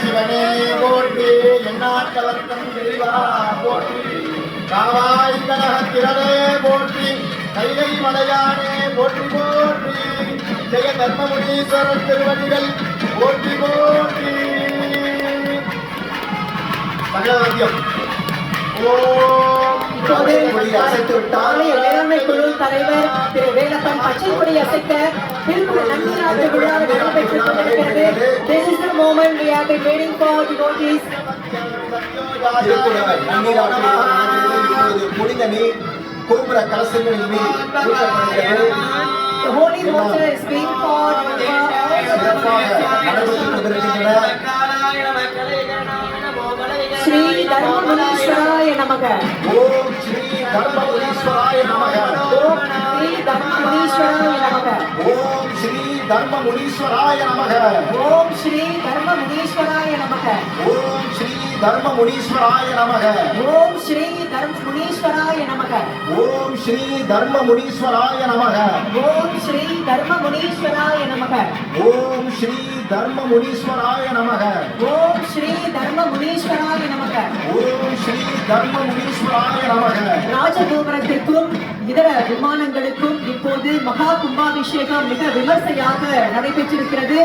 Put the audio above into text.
சிவனே போற்றி எண்ணாட்டவர்க்கம் தெளிவா போற்றி காவாய் கனகத்திரனே போற்றி கைலை மலையானே போற்றி போற்றி ஜெய தர்மமுனீஸ்வரர் திருவடிகள் போற்றி போற்றி. மங்களவாத்தியம். வேளாண்மை குழு தலைவர் திரு வேலப்பன் பச்சை கொடி அசைக்க திருக்குறள் நன்னிராட்டு விழா நடைபெற்றுக் கொண்டிருக்கிறது. This is the moment we have been waiting for to notice. புனித நீர் கோபுர கலசங்களின் மீது ஊற்றப்படுகிறது. The holy water is being poured Sri தர்மமுனீஸ்வராய நமக. ஓம் ஸ்ரீ தர்மமுனீஸ்வராய நமக. ஓம் ஸ்ரீ தர்மமுனீஸ்வராய நமக. ஓம் ஸ்ரீ தர்மமுனீஸ்வராய நமக. ஓம் ஸ்ரீ தர்மமுனீஸ்வராய நமக. ஓம் ஸ்ரீ தர்மமுனீஸ்வராய நமக. ஓம் ஸ்ரீ தர்மமுனீஸ்வராய நமக. ஓம் ஸ்ரீ தர்மமுனீஸ்வராய நமக. ஓம் ஸ்ரீ தர்மமுனீஸ்வராய நமக. ஓம் ஸ்ரீ தர்மமுனீஸ்வராய நமக. ஓம் ஸ்ரீ தர்மமுனீஸ்வராய நமக. ஓம் ஸ்ரீ தர்மமுனீஸ்வராய நமக. ராஜகோபுரத்திற்கும் இதர விமானங்களுக்கும் இப்போது மகா கும்பாபிஷேகம் மிக விமர்சையாக நடைபெற்றிருக்கிறது.